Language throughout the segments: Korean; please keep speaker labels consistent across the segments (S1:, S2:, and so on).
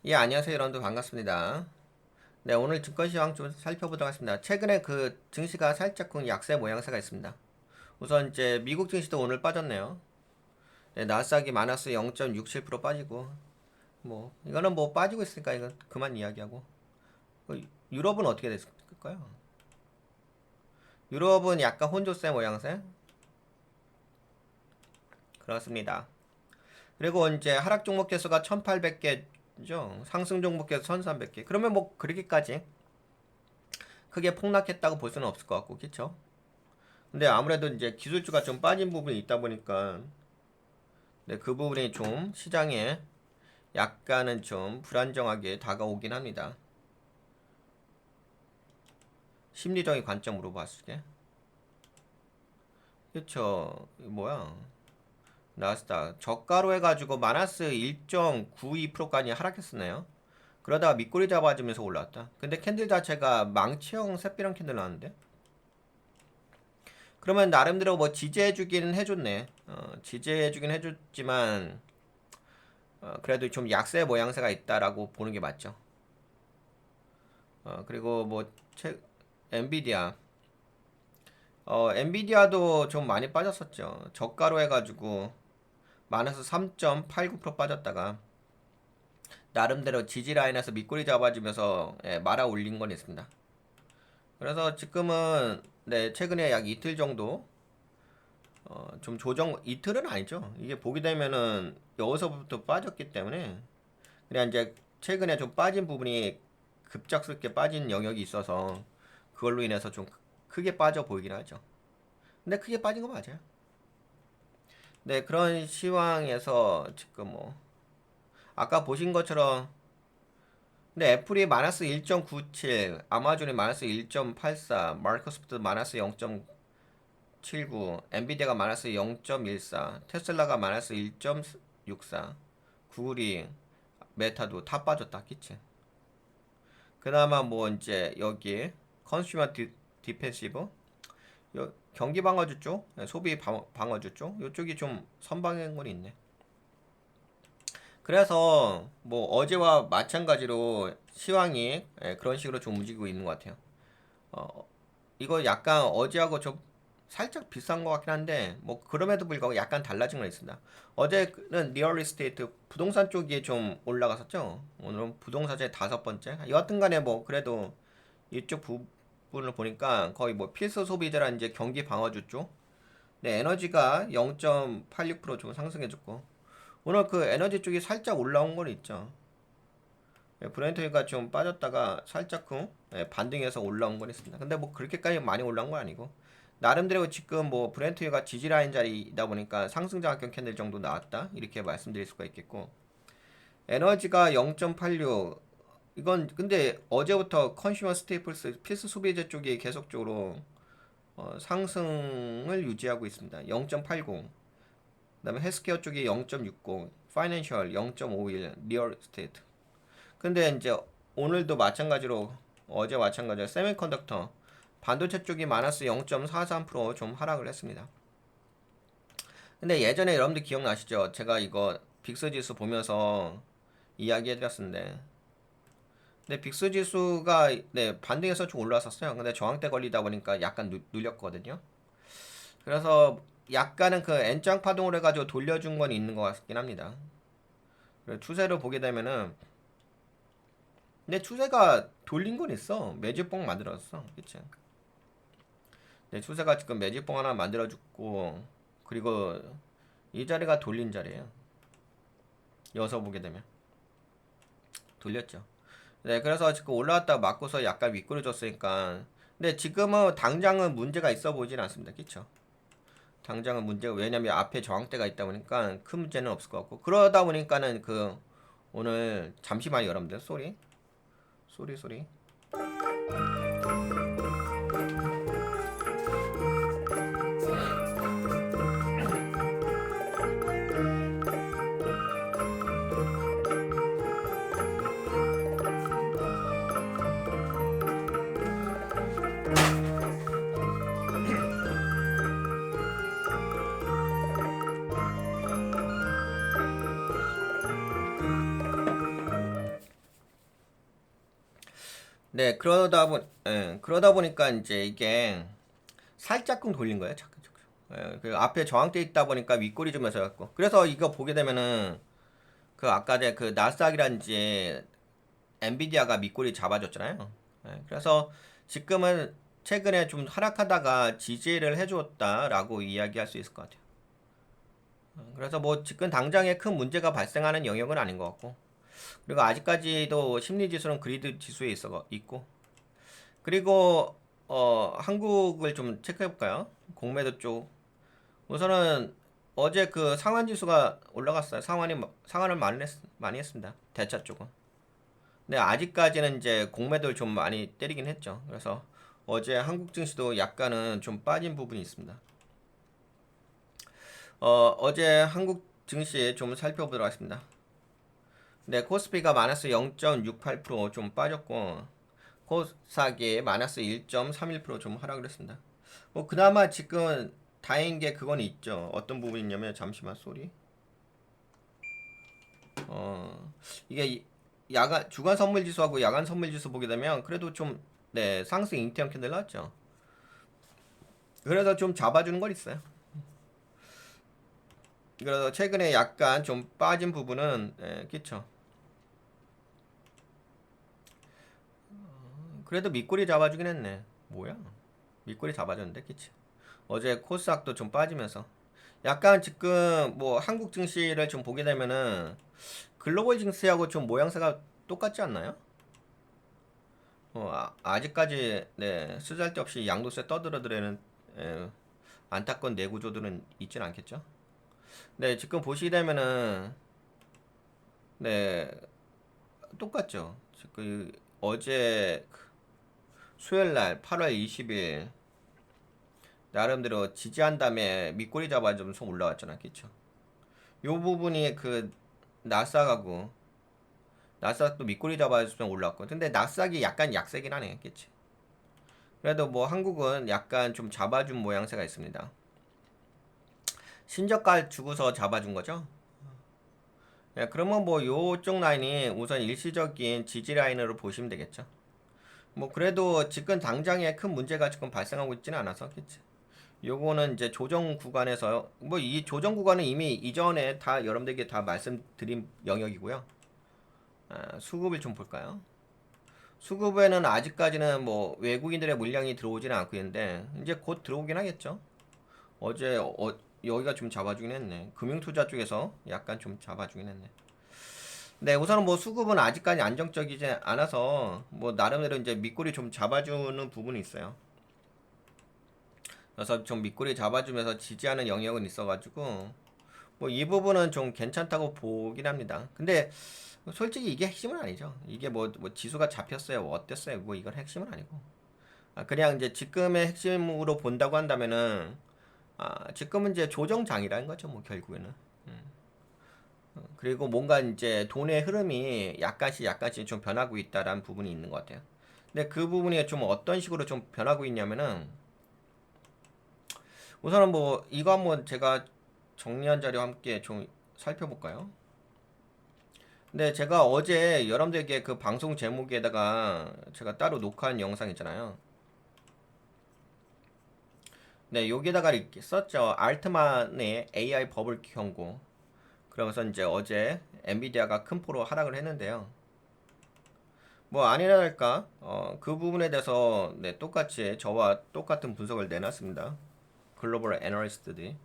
S1: 예, 안녕하세요. 여러분들 반갑습니다. 네, 오늘 증권 시황 좀 살펴보도록 하겠습니다. 최근에 그 증시가 살짝 약세 모양새가 있습니다. 우선 이제 미국 증시도 오늘 빠졌네요. 네, 나스닥이 마이너스 0.67% 빠지고 뭐 이거는 뭐 빠지고 있으니까 이건 그만 이야기하고 유럽은 어떻게 됐을까요? 유럽은 약간 혼조세 모양새? 그렇습니다. 그리고 이제 하락 종목 개수가 1800개죠. 상승 종목 개수 1300개. 그러면 뭐 그렇게까지 크게 폭락했다고 볼 수는 없을 것 같고, 그쵸? 근데 아무래도 이제 기술주가 좀 빠진 부분이 있다 보니까 네, 그 부분이 좀 시장에 약간은 좀 불안정하게 다가오긴 합니다. 심리적인 관점으로 봤을 때. 그쵸. 뭐야. 나스닥 저가로 해가지고 마이너스 1.92%까지 하락했었네요. 그러다가 밑꼬리 잡아주면서 올라왔다. 근데 캔들 자체가 망치형 새삐랑 캔들 나왔는데. 그러면 나름대로 뭐 지지해주기는 해줬네. 지지해주긴 해줬지만 그래도 좀 약세 모양새가 있다라고 보는 게 맞죠. 그리고 뭐 엔비디아 엔비디아도 좀 많이 빠졌었죠. 저가로 해가지고 마이너스 3.89% 빠졌다가 나름대로 지지 라인에서 밑꼬리 잡아주면서 말아 올린 건 있습니다. 그래서 지금은 네 최근에 약 이틀 정도 좀 조정 이틀은 아니죠. 이게 보게 되면은 여기서부터 빠졌기 때문에 그냥 이제 최근에 좀 빠진 부분이 급작스럽게 빠진 영역이 있어서 그걸로 인해서 좀 크게 빠져 보이긴 하죠. 근데 크게 빠진 거 맞아요. 네, 그런 시황에서 지금 뭐 아까 보신 것처럼 근데 애플이 마이너스 1.97, 아마존이 마이너스 1.84, 마이크로소프트 마이너스 0.79, 엔비디아가 마이너스 0.14, 테슬라가 마이너스 1.64, 구글이 메타도 다 빠졌다, 그치? 그나마 뭐 이제 여기 컨슈머 디펜시브 경기 방어주 쪽, 소비 방어주 쪽 이쪽이 좀 선방한 건 있네. 그래서 뭐 어제와 마찬가지로 시황이 그런 식으로 좀 움직이고 있는 것 같아요. 어, 이거 약간 어제하고 좀 살짝 비슷한 것 같긴 한데 뭐 그럼에도 불구하고 약간 달라진 건 있습니다. 어제는 리얼 이스테이트 부동산 쪽이 좀 올라갔었죠. 오늘은 부동산의 다섯 번째. 여하튼간에 뭐 그래도 이쪽 부분을 보니까 거의 뭐 필수 소비재란 이제 경기 방어주 쪽. 네, 에너지가 0.86%좀 상승해줬고 오늘 그 에너지 쪽이 살짝 올라온 건 있죠. 브렌트가 좀 빠졌다가 살짝 반등해서 올라온 건 있습니다. 근데 뭐 그렇게까지 많이 올라온 건 아니고 나름대로 지금 뭐 브렌트가 지지 라인 자리이다 보니까 상승자 합격 캔들 정도 나왔다 이렇게 말씀드릴 수가 있겠고 에너지가 0.86 이건 근데 어제부터 컨슈머 스테이플스 필수 소비재 쪽이 계속적으로 상승을 유지하고 있습니다. 0.80 그다음에 헬스케어 쪽이 0.60 파이낸셜 0.51 리얼 스테이트 근데 이제 오늘도 마찬가지로 어제 마찬가지로 세미컨덕터 반도체 쪽이 마이너스 0.43%좀 하락을 했습니다. 근데 예전에 여러분들 기억나시죠? 제가 이거 빅스 지수 보면서 이야기해드렸었는데 근데 빅스 지수가 네 반등해서 좀 올라왔었어요. 근데 저항대 걸리다 보니까 약간 눌렸거든요. 그래서 약간은 그 N장 파동을 해가지고 돌려준 건 있는 것 같긴 합니다. 추세를 보게 되면은 근데 추세가 돌린 건 있어. 매집봉 만들었어. 그치? 네, 추세가 지금 매집봉 하나 만들어줬고 그리고 이 자리가 돌린 자리예요. 여기서 보게 되면 돌렸죠. 네, 그래서 지금 올라왔다가 맞고서 약간 미끄러졌으니까 근데 지금은 당장은 문제가 있어 보이진 않습니다. 그쵸? 당장은 문제가 왜냐면 앞에 저항대가 있다 보니까 큰 문제는 없을 것 같고 그러다 보니까는 그 오늘 잠시만요 여러분들 소리 네, 그러다 보니까 이제 이게 살짝끔 돌린 거예요. 자꾸. 그 앞에 저항대 있다 보니까 윗골이 좀 해서갖고. 그래서 이거 보게 되면은 그 아까 전그 나스닥이란지 엔비디아가 밑골이 잡아줬잖아요. 그래서 지금은 최근에 좀 하락하다가 지지를 해줬다라고 이야기할 수 있을 것 같아요. 그래서 뭐 지금 당장에 큰 문제가 발생하는 영역은 아닌 것 같고, 그리고 아직까지도 심리 지수는 그리드 지수에 있고, 그리고 한국을 좀 체크해 볼까요? 공매도 쪽 우선은 어제 그 상한 지수가 올라갔어요. 상한을 많이 했습니다. 대차 쪽은. 근데 아직까지는 이제 공매도를 좀 많이 때리긴 했죠. 그래서 어제 한국 증시도 약간은 좀 빠진 부분이 있습니다. 어제 한국 증시 좀 살펴보도록 하겠습니다. 네, 코스피가 마이너스 0.68%좀 빠졌고, 코스닥이 마이너스 1.31%좀 하락을 했습니다. 뭐 그나마 지금 다행인 게 그건 있죠. 어떤 부분이 있냐면, 잠시만 소리. 이게 야간 주간 선물 지수하고 야간 선물 지수 보게 되면 그래도 좀 네, 상승 인테형 캔들 나왔죠. 그래서 좀 잡아주는 건 있어요. 그래서 최근에 약간 좀 빠진 부분은 그쵸. 그래도 밑꼬리 잡아주긴 했네. 뭐야? 밑꼬리 잡아줬는데, 그치? 어제 코스닥도 좀 빠지면서 약간 지금 뭐 한국 증시를 좀 보게 되면은 글로벌 증시하고 좀 모양새가 똑같지 않나요? 아직까지 네, 쓰잘데없이 양도세 떠들어드리는 안타까운 내구조들은 있진 않겠죠? 네, 지금 보시게 되면은 네, 똑같죠. 지금 어제 수요일 날 8월 20일 나름대로 지지한 다음에 밑꼬리 잡아주면서 올라왔잖아. 그쵸? 요 부분이 그 나스닥하고 나스닥도 밑꼬리 잡아주면 올라왔고 근데 나스닥이 약간 약세긴 하네. 그치? 그래도 뭐 한국은 약간 좀 잡아준 모양새가 있습니다. 신저가 주고서 잡아준 거죠. 네, 그러면 뭐 요쪽 라인이 우선 일시적인 지지 라인으로 보시면 되겠죠. 뭐 그래도 지금 당장에 큰 문제가 지금 발생하고 있지는 않아서 그치. 요거는 이제 조정 구간에서 뭐 이 조정 구간은 이미 이전에 다 여러분들에게 다 말씀드린 영역이고요. 수급을 좀 볼까요? 수급에는 아직까지는 뭐 외국인들의 물량이 들어오지는 않고 있는데 이제 곧 들어오긴 하겠죠. 어제 여기가 좀 잡아주긴 했네. 금융투자 쪽에서 약간 좀 잡아주긴 했네. 네, 우선은 뭐 수급은 아직까지 안정적이지 않아서 뭐 나름대로 이제 밑꼬리 좀 잡아주는 부분이 있어요. 그래서 좀 밑꼬리 잡아주면서 지지하는 영역은 있어가지고 뭐 이 부분은 좀 괜찮다고 보긴 합니다. 근데 솔직히 이게 핵심은 아니죠. 이게 뭐 지수가 잡혔어요, 뭐 어땠어요, 뭐 이건 핵심은 아니고. 그냥 이제 지금의 핵심으로 본다고 한다면은 지금은 이제 조정장이라는 거죠, 뭐 결국에는. 그리고 뭔가 이제 돈의 흐름이 약간씩 좀 변하고 있다라는 부분이 있는 것 같아요. 근데 그 부분이 좀 어떤 식으로 좀 변하고 있냐면은 우선은 뭐 이거 한번 제가 정리한 자료 함께 좀 살펴볼까요? 근데 제가 어제 여러분들에게 그 방송 제목에다가 제가 따로 녹화한 영상 있잖아요. 네, 여기다가 이렇게 썼죠. 알트만의 AI 버블 경고. 그러면서 이제 어제 엔비디아가 큰 포로 하락을 했는데요. 뭐 아니라 할까? 그 부분에 대해서 네, 똑같이 저와 똑같은 분석을 내놨습니다. 글로벌 애널리스트들이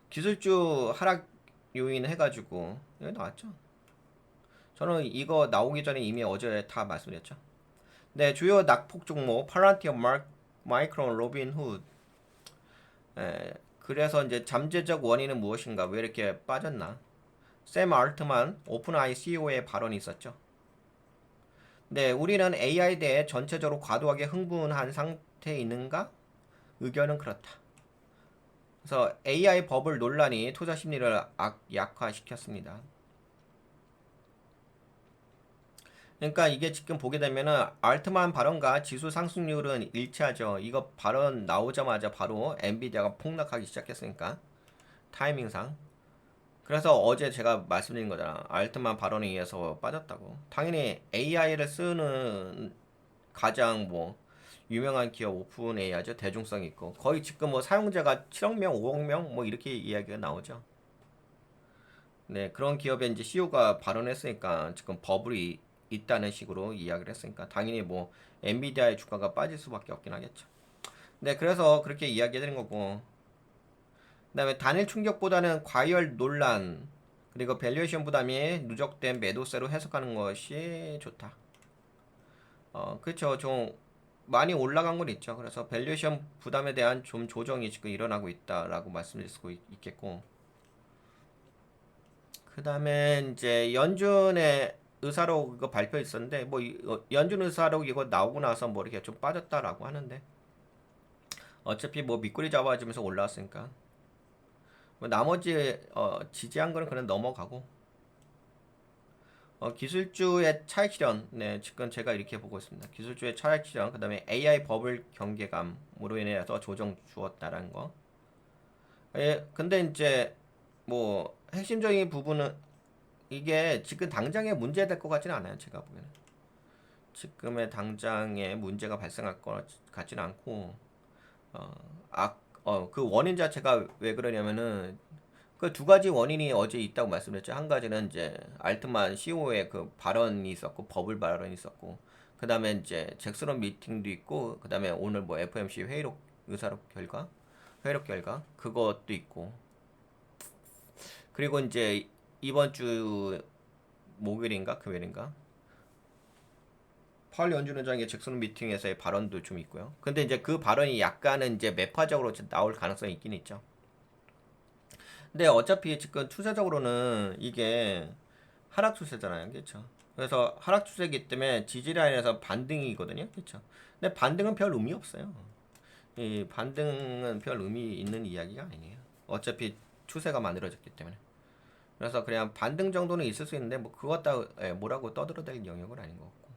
S1: 기술주 하락 요인 해가지고 여기 나왔죠. 저는 이거 나오기 전에 이미 어제 다 말씀드렸죠. 네, 주요 낙폭 종목 팔란티어, 마이크론, 로빈 훗. 그래서 이제 잠재적 원인은 무엇인가? 왜 이렇게 빠졌나? 샘 알트만 오픈아이 CEO의 발언이 있었죠. 네, 우리는 AI에 대해 전체적으로 과도하게 흥분한 상태에 있는가? 의견은 그렇다. 그래서 AI 버블 논란이 투자 심리를 약화시켰습니다. 그러니까 이게 지금 보게 되면은 알트만 발언과 지수 상승률은 일치하죠. 이거 발언 나오자마자 바로 엔비디아가 폭락하기 시작했으니까 타이밍상. 그래서 어제 제가 말씀드린 거잖아. 알트만 발언에 의해서 빠졌다고. 당연히 AI를 쓰는 가장 뭐 유명한 기업 오픈 AI죠. 대중성 있고 거의 지금 뭐 사용자가 7억 명, 5억 명 뭐 이렇게 이야기가 나오죠. 네, 그런 기업에 이제 CEO가 발언했으니까 지금 버블이 있다는 식으로 이야기를 했으니까 당연히 뭐 엔비디아의 주가가 빠질 수밖에 없긴 하겠죠. 네, 그래서 그렇게 이야기해드린 거고. 그다음에 단일 충격보다는 과열 논란 그리고 밸류에이션 부담이 누적된 매도세로 해석하는 것이 좋다. 그렇죠. 좀 많이 올라간 건 있죠. 그래서 밸류에이션 부담에 대한 좀 조정이 지금 일어나고 있다라고 말씀드릴 수 있겠고. 그다음에 이제 연준의 의사록 이거 발표 있었는데 뭐 연준 의사록 이거 나오고 나서 뭐 이렇게 좀 빠졌다라고 하는데 어차피 뭐 밑꼬리 잡아주면서 올라왔으니까 뭐 나머지 지지한 거는 그냥 넘어가고 기술주의 차익 실현 네 지금 제가 이렇게 보고 있습니다. 기술주의 차익 실현 그다음에 AI 버블 경계감으로 인해서 조정 주었다라는 거. 예, 근데 이제 뭐 핵심적인 부분은 이게 지금 당장에 문제될 것 같지는 않아요. 제가 보기에는 지금의 당장에 문제가 발생할 것 같지는 않고 그 원인 자체가 왜 그러냐면은 그 두 가지 원인이 어제 있다고 말씀드렸죠. 한 가지는 이제 알트만 CEO의 그 발언이 있었고 버블 발언이 있었고 그 다음에 이제 잭스론 미팅도 있고 그 다음에 오늘 뭐 FOMC 회의록 결과 그것도 있고 그리고 이제 이번 주 목요일인가 금요일인가 파월 연준 의장의 잭슨 미팅에서의 발언도 좀 있고요. 근데 이제 그 발언이 약간은 이제 매파적으로 나올 가능성이 있긴 있죠. 근데 어차피 지금 추세적으로는 이게 하락 추세잖아요. 그렇죠? 그래서 하락 추세이기 때문에 지지 라인에서 반등이거든요. 그렇죠? 근데 반등은 별 의미 없어요. 이 반등은 별 의미 있는 이야기가 아니에요. 어차피 추세가 만들어졌기 때문에. 그래서 그냥 반등 정도는 있을 수 있는데 뭐 그것 다 뭐라고 떠들어댈 영역은 아닌 것 같고.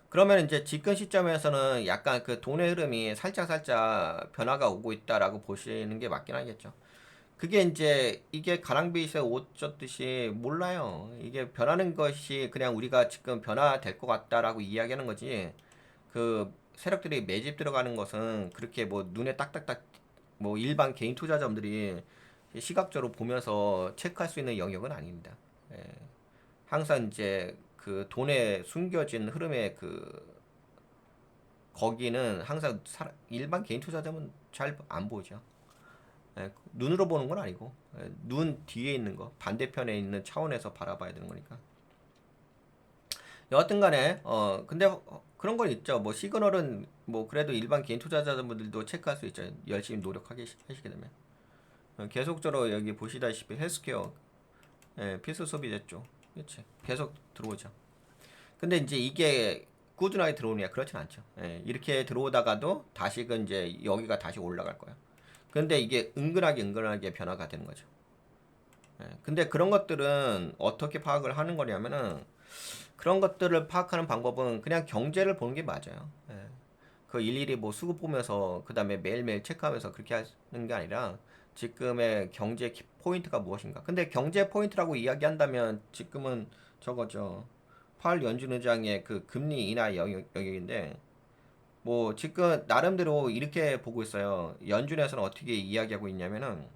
S1: 그러면 이제 집권 시점에서는 약간 그 돈의 흐름이 살짝 변화가 오고 있다라고 보시는 게 맞긴 하겠죠. 그게 이제 이게 가랑비에 옷 젖듯이 몰라요. 이게 변하는 것이 그냥 우리가 지금 변화될 것 같다라고 이야기하는 거지. 그 세력들이 매집 들어가는 것은 그렇게 뭐 눈에 딱딱딱 뭐 일반 개인 투자자들이 시각적으로 보면서 체크할 수 있는 영역은 아닙니다. 예. 항상 이제 그 돈에 숨겨진 흐름의 그 거기는 항상 일반 개인 투자자면 잘 안 보죠. 예, 눈으로 보는 건 아니고 눈 뒤에 있는 거 반대편에 있는 차원에서 바라봐야 되는 거니까 여하튼 간에 근데 그런 건 있죠. 뭐 시그널은 뭐 그래도 일반 개인 투자자분들도 체크할 수 있죠. 열심히 노력하게 하시게 되면 계속적으로 여기 보시다시피 헬스케어 필수 소비재 쪽 그렇지 계속 들어오죠. 근데 이제 이게 꾸준하게 들어오느냐 그렇진 않죠. 이렇게 들어오다가도 다시금 이제 여기가 다시 올라갈 거야. 근데 이게 은근하게 변화가 되는 거죠. 근데 그런 것들은 어떻게 파악을 하는 거냐면은 그런 것들을 파악하는 방법은 그냥 경제를 보는 게 맞아요. 그 일일이 뭐 수급 보면서 그 다음에 매일매일 체크하면서 그렇게 하는 게 아니라 지금의 경제 포인트가 무엇인가. 근데 경제 포인트라고 이야기한다면 지금은 저거죠. 파월 연준 의장의 그 금리 인하 영역인데 뭐 지금 나름대로 이렇게 보고 있어요. 연준에서는 어떻게 이야기하고 있냐면은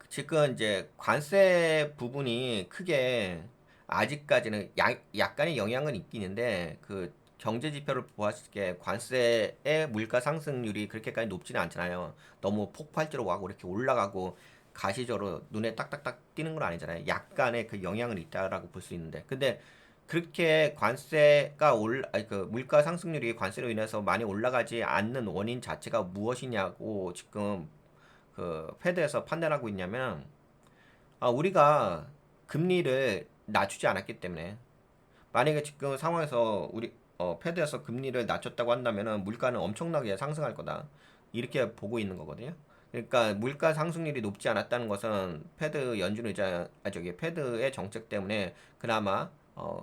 S1: 지금 이제 관세 부분이 크게 아직까지는 약간의 영향은 있긴 있는데 그 경제 지표를 보았을 때 관세의 물가 상승률이 그렇게까지 높지는 않잖아요. 너무 폭발적으로 와고 이렇게 올라가고 가시적으로 눈에 딱딱딱 띄는 건 아니잖아요. 약간의 그 영향은 있다라고 볼 수 있는데 근데 그렇게 관세가 아니 그 물가 상승률이 관세로 인해서 많이 올라가지 않는 원인 자체가 무엇이냐고 지금 그 패드에서 판단하고 있냐면 우리가 금리를 낮추지 않았기 때문에 만약에 지금 상황에서 우리 패드에서 금리를 낮췄다고 한다면은 물가는 엄청나게 상승할 거다 이렇게 보고 있는 거거든요. 그러니까 물가 상승률이 높지 않았다는 것은 패드 연준 의장 저기 패드의 정책 때문에 그나마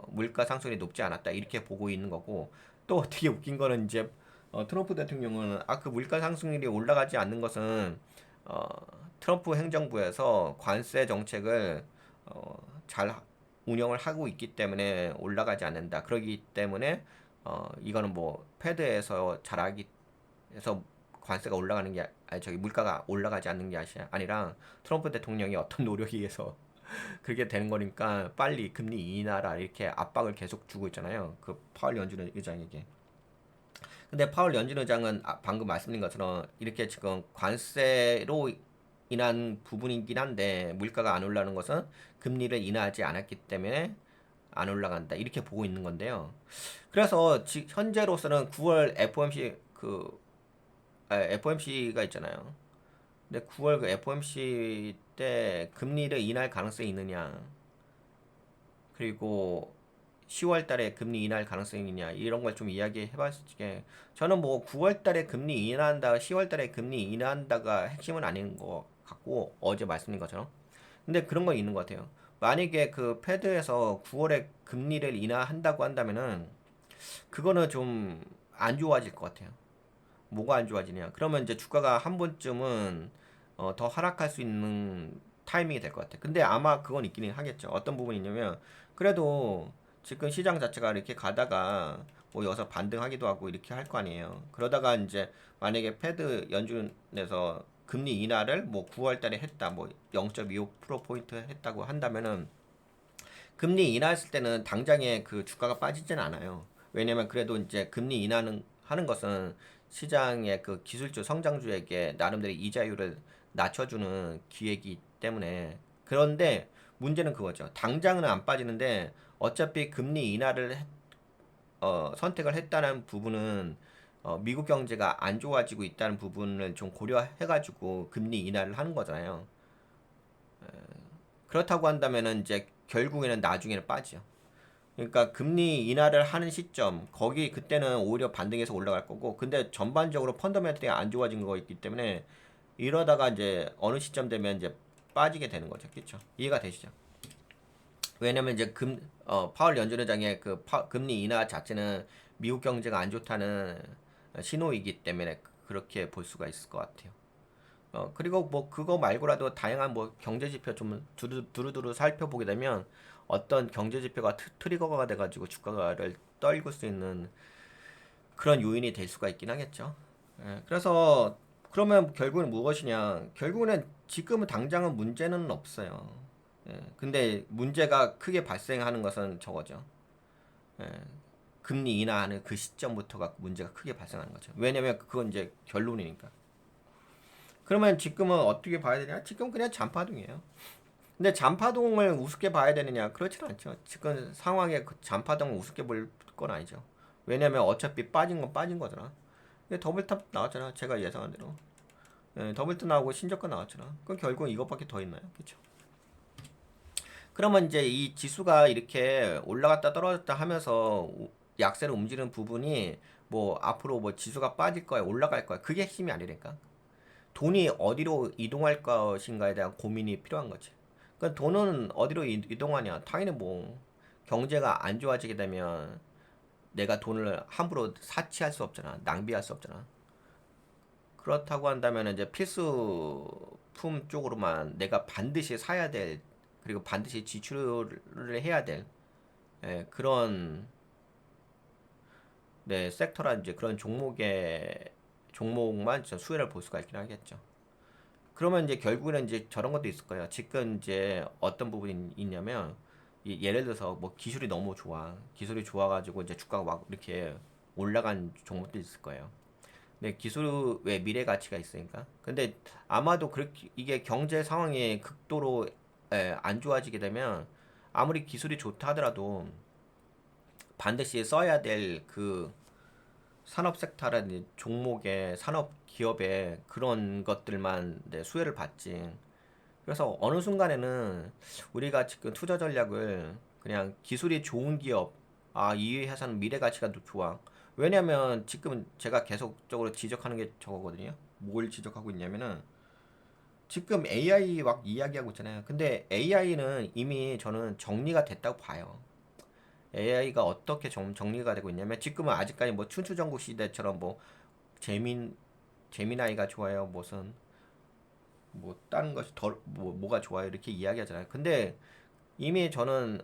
S1: 물가 상승률이 높지 않았다 이렇게 보고 있는 거고 또 되게 웃긴 거는 이제 트럼프 대통령은 그 물가 상승률이 올라가지 않는 것은 어, 트럼프 행정부에서 관세 정책을 잘 운영을 하고 있기 때문에 올라가지 않는다. 그러기 때문에 이거는 뭐 패드에서 잘하기 해서 관세가 올라가는 게 아니 저기 물가가 올라가지 않는 게 아니라 트럼프 대통령이 어떤 노력에 의해서 그렇게 되는 거니까 빨리 금리 인하라 이렇게 압박을 계속 주고 있잖아요. 그 파월 연준 의장에게. 근데 파월 연준 의장은 방금 말씀드린 것처럼 이렇게 지금 관세로 인한 부분이긴 한데 물가가 안 올라가는 것은 금리를 인하하지 않았기 때문에 안 올라간다 이렇게 보고 있는 건데요. 그래서 현재로서는 9월 FOMC FOMC가 있잖아요. 근데 9월 그 FOMC 때 금리를 인할 가능성이 있느냐, 그리고 10월 달에 금리 인할 가능성이 있냐, 이런 걸 좀 이야기해 봤을 때, 저는 뭐 9월 달에 금리 인한다, 10월 달에 금리 인한다가 핵심은 아닌 것 같고, 어제 말씀드린 것처럼. 근데 그런 건 있는 것 같아요. 만약에 그 패드에서 9월에 금리를 인하한다고 한다면은, 그거는 좀 안 좋아질 것 같아요. 뭐가 안 좋아지냐? 그러면 이제 주가가 한 번쯤은 더 하락할 수 있는 타이밍이 될 것 같아. 근데 아마 그건 있기는 하겠죠. 어떤 부분이 있냐면 그래도 지금 시장 자체가 이렇게 가다가 뭐 여기서 반등하기도 하고 이렇게 할 거 아니에요. 그러다가 이제 만약에 패드 연준에서 금리 인하를 뭐 9월 달에 했다. 뭐 0.25%포인트 했다고 한다면은 금리 인하했을 때는 당장에 그 주가가 빠지지는 않아요. 왜냐면 그래도 이제 금리 인하는 하는 것은 시장의 그 기술주 성장주에게 나름대로 이자율을 낮춰주는 기획이기 때문에. 그런데 문제는 그거죠. 당장은 안 빠지는데 어차피 금리 인하를 선택을 했다는 부분은 미국 경제가 안 좋아지고 있다는 부분을 좀 고려해가지고 금리 인하를 하는 거잖아요. 그렇다고 한다면은 이제 결국에는 나중에는 빠지죠. 그러니까 금리 인하를 하는 시점 거기 그때는 오히려 반등해서 올라갈 거고, 근데 전반적으로 펀더멘털이 안 좋아진 거 있기 때문에 이러다가 이제 어느 시점 되면 이제 빠지게 되는 거죠. 그렇죠? 이해가 되시죠? 왜냐면 이제 파월 연준의장의 금리 인하 자체는 미국 경제가 안 좋다는 신호이기 때문에 그렇게 볼 수가 있을 것 같아요. 그리고 뭐 그거 말고라도 다양한 뭐 경제 지표 좀 두루두루 살펴보게 되면 어떤 경제 지표가 트리거가 돼가지고 주가를 떨굴 수 있는 그런 요인이 될 수가 있긴 하겠죠. 그래서 그러면 결국은 무엇이냐? 결국은 지금은 당장은 문제는 없어요. 근데 문제가 크게 발생하는 것은 저거죠. 예, 금리 인하하는 그 시점부터가 문제가 크게 발생하는 거죠. 왜냐면 그건 이제 결론이니까. 그러면 지금은 어떻게 봐야 되냐? 지금 그냥 잔파동이에요. 근데 잔파동을 우습게 봐야 되느냐? 그렇지는 않죠. 지금 상황에 그 잔파동을 우습게 볼 건 아니죠. 왜냐면 어차피 빠진 건 빠진 거잖아. 더블탑 나왔잖아. 제가 예상한 대로. 더블탑 나오고 신저가 나왔잖아. 그럼 결국 이것밖에 더 있나요? 그쵸? 그러면 이제 이 지수가 이렇게 올라갔다 떨어졌다 하면서 약세로 움직이는 부분이 뭐 앞으로 뭐 지수가 빠질 거야, 올라갈 거야. 그게 핵심이 아니니까. 돈이 어디로 이동할 것인가에 대한 고민이 필요한 거지. 그 돈은 어디로 이동하냐? 당연히 뭐 경제가 안 좋아지게 되면 내가 돈을 함부로 사치할 수 없잖아. 낭비할 수 없잖아. 그렇다고 한다면 이제 필수품 쪽으로만 내가 반드시 사야 될, 그리고 반드시 지출을 해야 될 그런 섹터라든지 그런 종목만 수혜를 볼 수가 있긴 하겠죠. 그러면 이제 결국에는 이제 저런 것도 있을 거예요. 지금 이제 어떤 부분이 있냐면 예를 들어서 뭐 기술이 너무 좋아. 기술이 좋아가지고 이제 주가가 막 이렇게 올라간 종목도 있을 거예요. 근데 기술 왜 미래 가치가 있으니까. 근데 아마도 그렇게 이게 경제 상황이 극도로 안 좋아지게 되면 아무리 기술이 좋다 하더라도 반드시 써야 될 그 산업 섹터라든지 종목의 산업 기업의 그런 것들만 수혜를 받지. 그래서 어느 순간에는 우리가 지금 투자 전략을 그냥 기술이 좋은 기업, 이 회사는 미래 가치가 좋아. 왜냐면 지금 제가 계속적으로 지적하는 게 저거거든요. 뭘 지적하고 있냐면은 지금 AI 막 이야기하고 있잖아요. 근데 AI는 이미 저는 정리가 됐다고 봐요. AI가 어떻게 정리가 되고 있냐면 지금은 아직까지 뭐 춘추전국 시대처럼 뭐 재민 재미나이가 좋아요. 무슨 뭐 다른 것이 더 뭐가 좋아요 이렇게 이야기하잖아요. 근데 이미 저는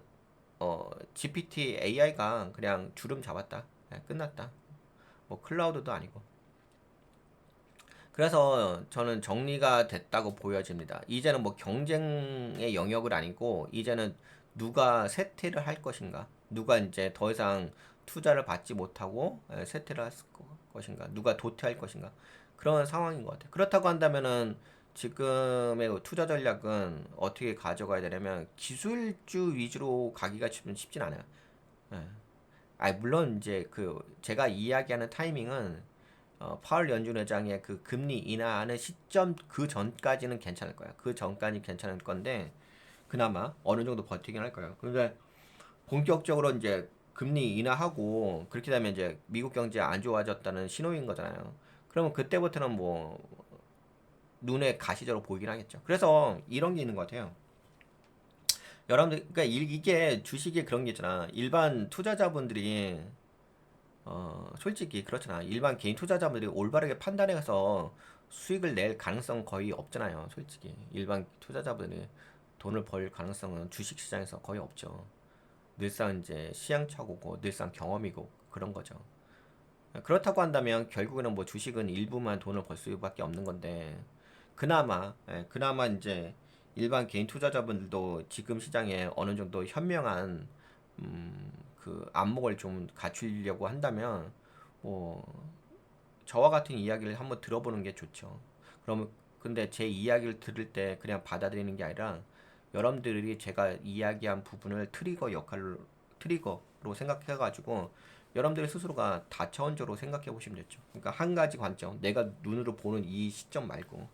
S1: GPT AI가 그냥 주름 잡았다. 끝났다. 뭐 클라우드도 아니고. 그래서 저는 정리가 됐다고 보여집니다. 이제는 뭐 경쟁의 영역은 아니고 이제는 누가 쇠퇴를 할 것인가, 누가 이제 더 이상 투자를 받지 못하고 쇠퇴를 할 것인가, 누가 도태할 것인가 그런 상황인 것 같아요. 그렇다고 한다면은 지금의 투자 전략은 어떻게 가져가야 되냐면 기술주 위주로 가기가 쉽진 않아요. 예. 물론 이제 그 제가 이야기하는 타이밍은 파월 연준 의장의 그 금리 인하하는 시점 그 전까지는 괜찮을 거야. 그 전까지 괜찮을 건데 그나마 어느 정도 버티긴 할 거예요. 그런데 본격적으로 이제 금리 인하하고 그렇게 되면 이제 미국 경제 안 좋아졌다는 신호인 거잖아요. 그러면 그때부터는 뭐 눈에 가시적으로 보이긴 하겠죠. 그래서 이런 게 있는 것 같아요. 여러분들, 그러니까 이게 주식에 그런 게 있잖아. 일반 투자자분들이 솔직히 그렇잖아. 일반 개인 투자자분들이 올바르게 판단해서 수익을 낼 가능성 거의 없잖아요. 솔직히 일반 투자자분들이 돈을 벌 가능성은 주식 시장에서 거의 없죠. 늘상 이제 시행착오고 늘상 경험이고 그런 거죠. 그렇다고 한다면 결국에는 뭐 주식은 일부만 돈을 벌 수밖에 없는 건데 그나마 이제 일반 개인 투자자분들도 지금 시장에 어느 정도 현명한 그 안목을 좀 갖추려고 한다면 뭐 저와 같은 이야기를 한번 들어보는 게 좋죠. 그러면 근데 제 이야기를 들을 때 그냥 받아들이는 게 아니라 여러분들이 제가 이야기한 부분을 트리거로 생각해가지고 여러분들의 스스로가 다차원적으로 생각해 보시면 되죠. 그러니까 한 가지 관점, 내가 눈으로 보는 이 시점 말고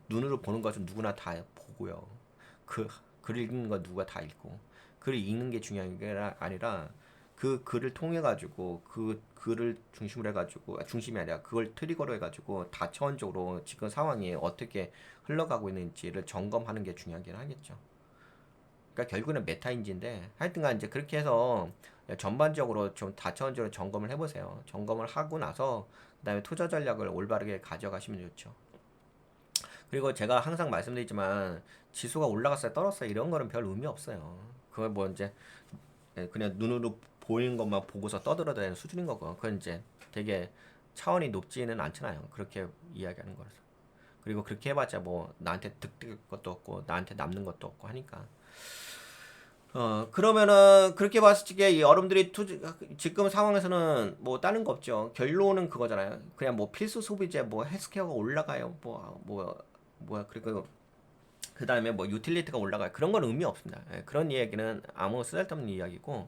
S1: 눈으로 보는 것은 누구나 다 보고요. 그 글 읽는 거 누가 다 읽고 글을 읽는 게 중요한 게 아니라 그 글을 통해 가지고 그 글을 중심으로 해가지고 중심이 아니라 그걸 트리거로 해가지고 다차원적으로 지금 상황이 어떻게 흘러가고 있는지를 점검하는 게 중요하긴 하겠죠. 그러니까 결국은 메타인지인데 하여튼간 이제 그렇게 해서 전반적으로 좀 다차원적으로 점검을 해보세요. 점검을 하고 나서 그다음에 투자 전략을 올바르게 가져가시면 좋죠. 그리고 제가 항상 말씀드리지만 지수가 올라갔어요, 떨었어요 이런 거는 별 의미 없어요. 그걸 뭐 이제 그냥 눈으로 보이는 것만 보고서 떠들어대는 수준인 거고 그건 이제 되게 차원이 높지는 않잖아요. 그렇게 이야기하는 거라서. 그리고 그렇게 해봤자 뭐 나한테 득될 것도 없고 나한테 남는 것도 없고 하니까 그러면은 그렇게 봤을 때 여러분들이 지금 상황에서는 뭐 다른 거 없죠. 결론은 그거잖아요. 그냥 뭐 필수 소비재 뭐 헬스케어가 올라가요. 뭐야 그리고 그 다음에 뭐 유틸리티가 올라가요. 그런 건 의미 없습니다. 그런 이야기는 아무 쓸데없는 이야기고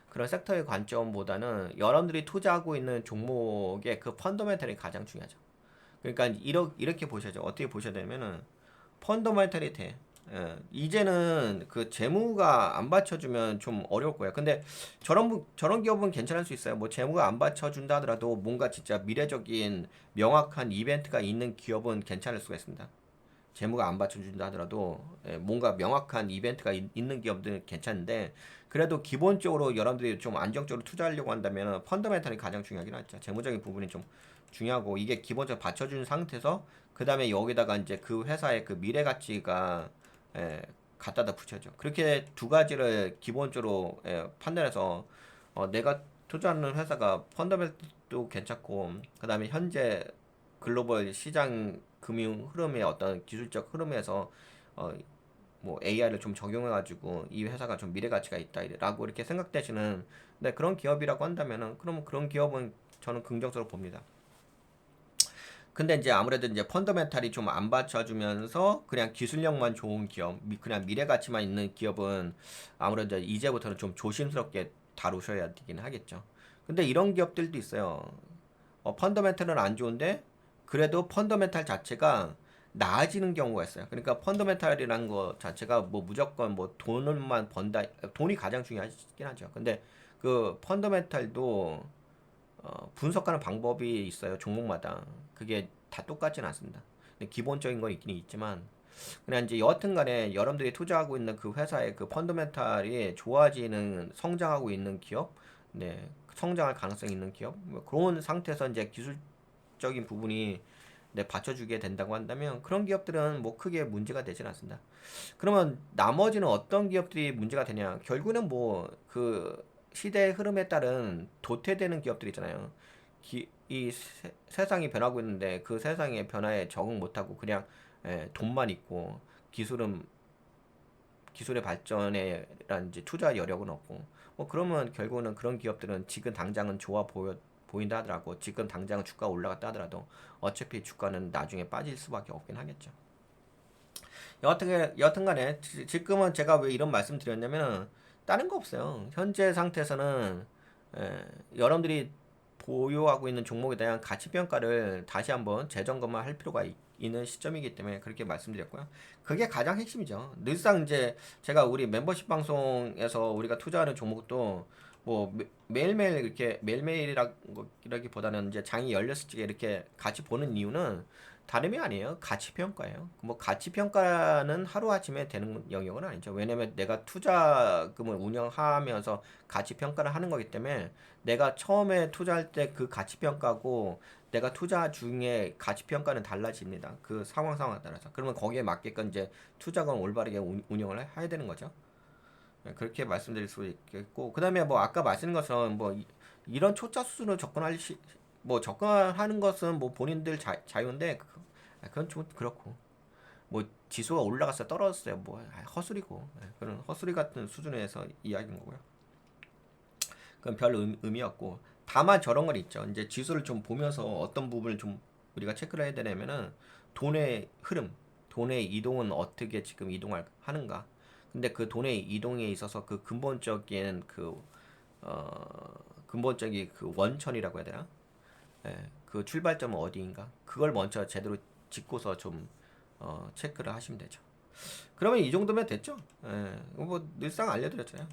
S1: 그런 섹터의 관점보다는 여러분들이 투자하고 있는 종목의 그 펀더멘털이 가장 중요하죠. 그러니까 이렇게 보셔야죠. 어떻게 보셔야 되냐면은 펀더멘털리티. 이제는 그 재무가 안 받쳐주면 좀 어려울 거예요. 근데 저런 기업은 괜찮을 수 있어요. 뭐 재무가 안 받쳐준다 하더라도 뭔가 진짜 미래적인 명확한 이벤트가 있는 기업은 괜찮을 수가 있습니다. 재무가 안 받쳐준다 하더라도 뭔가 명확한 이벤트가 있는 기업들은 괜찮은데 그래도 기본적으로 여러분들이 좀 안정적으로 투자하려고 한다면 펀더멘탈이 가장 중요하긴 하죠. 재무적인 부분이 좀 중요하고 이게 기본적으로 받쳐준 상태에서 그 다음에 여기다가 이제 그 회사의 그 미래 가치가 갖다다 붙여죠. 그렇게 두 가지를 기본적으로 판단해서 내가 투자하는 회사가 펀더멘탈도 괜찮고 그 다음에 현재 글로벌 시장 금융 흐름의 어떤 기술적 흐름에서 어, 뭐 AI를 좀 적용해가지고 이 회사가 좀 미래 가치가 있다라고 이렇게 생각되시는 네, 그런 기업이라고 한다면은 그럼 그런 기업은 저는 긍정적으로 봅니다. 근데 이제 아무래도 이제 펀더멘탈이 좀 안 받쳐주면서 그냥 기술력만 좋은 기업, 그냥 미래 가치만 있는 기업은 아무래도 이제부터는 좀 조심스럽게 다루셔야 되긴 하겠죠. 근데 이런 기업들도 있어요. 펀더멘탈은 안 좋은데 그래도 펀더멘탈 자체가 나아지는 경우가 있어요. 그러니까 펀더멘탈이라는 거 자체가 뭐 무조건 뭐 돈을만 번다, 돈이 가장 중요하긴 하죠. 근데 그 펀더멘탈도 분석하는 방법이 있어요. 종목마다. 그게 다 똑같진 않습니다. 근데 기본적인 건 있긴 있지만 그냥 이제 여하튼 간에 여러분들이 투자하고 있는 그 회사의 그 펀더멘탈이 좋아지는 성장하고 있는 기업, 네, 성장할 가능성이 있는 기업, 뭐 그런 상태에서 이제 기술적인 부분이 내 받쳐주게 된다고 한다면 그런 기업들은 뭐 크게 문제가 되진 않습니다. 그러면 나머지는 어떤 기업들이 문제가 되냐? 결국은 뭐 그 시대의 흐름에 따른 도태되는 기업들 있잖아요. 이 세상이 변하고 있는데 그 세상의 변화에 적응 못하고 그냥 돈만 있고 기술은 기술의 발전에 이제 투자 여력은 없고 뭐 그러면 결국은 그런 기업들은 지금 당장은 보인다 하더라고. 지금 당장은 주가가 올라갔다 하더라도 어차피 주가는 나중에 빠질 수밖에 없긴 하겠죠. 여하튼간에 지금은 제가 왜 이런 말씀 드렸냐면은 다른 거 없어요. 현재 상태에서는 여러분들이 보유하고 있는 종목에 대한 가치 평가를 다시 한번 재점검을 할 필요가 있는 시점이기 때문에 그렇게 말씀드렸고요. 그게 가장 핵심이죠. 늘상 이제 제가 우리 멤버십 방송에서 우리가 투자하는 종목도 뭐 매일매일 이렇게 매일매일이라기보다는 이제 장이 열렸을 때 이렇게 같이 보는 이유는 다름이 아니에요. 가치 평가예요. 뭐 가치 평가는 하루아침에 되는 영역은 아니죠. 왜냐면 내가 투자금을 운영하면서 가치 평가를 하는 거기 때문에 내가 처음에 투자할 때 그 가치 평가고 내가 투자 중에 가치 평가는 달라집니다. 그 상황에 따라서. 그러면 거기에 맞게끔 이제 투자금 올바르게 운영을 해야 되는 거죠. 그렇게 말씀드릴 수 있겠고, 그다음에 뭐 아까 말씀드린 것처럼 뭐 이런 초짜 수준으로 뭐 접근하는 것은 뭐 본인들 자유인데 그건 좀 그렇고 뭐 지수가 올라갔어요 떨어졌어요 뭐 헛소리고 그런 헛소리 같은 수준에서 이야기인 거고요. 그건 별 의미 없고 다만 저런 건 있죠. 이제 지수를 좀 보면서 어떤 부분을 좀 우리가 체크를 해야 되냐면은 돈의 흐름, 돈의 이동은 어떻게 지금 이동할 하는가. 근데 그 돈의 이동에 있어서 그 근본적인 근본적인 그 원천이라고 해야 되나? 그 출발점은 어디인가? 그걸 먼저 제대로 짚고서 좀 체크를 하시면 되죠. 그러면 이 정도면 됐죠? 뭐 늘상 알려드렸잖아요.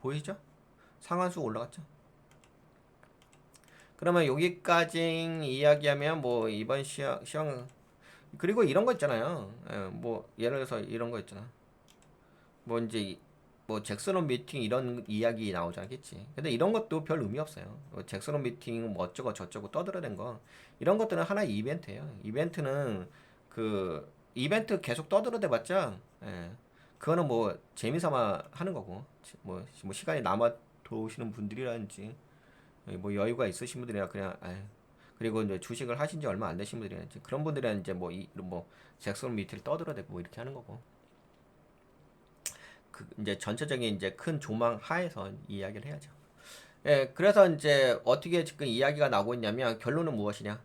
S1: 보이죠? 상한수 올라갔죠? 그러면 여기까지 이야기하면 뭐 이번 시황 그리고 이런 거 있잖아요. 뭐 예를 들어서 이런 거 있잖아. 뭐 이제 뭐 잭슨홈 미팅 이런 이야기 나오지 않겠지. 근데 이런 것도 별 의미 없어요. 뭐 잭슨홈 미팅 뭐 어쩌고 저쩌고 떠들어댄 거 이런 것들은 하나의 이벤트예요. 이벤트는 그 이벤트 계속 떠들어대봤자 그거는 뭐 재미삼아 하는 거고 뭐 시간이 남아 도우시는 분들이라든지 뭐 여유가 있으신 분들이나 그냥 그리고 이제 주식을 하신 지 얼마 안 되신 분들이라든지 그런 분들은 이제 뭐 잭슨 미트를 떠들어대고 뭐 이렇게 하는 거고 그 이제 전체적인 이제 큰 조망 하에서 이야기를 해야죠. 그래서 이제 어떻게 지금 이야기가 나오고 있냐면 결론은 무엇이냐?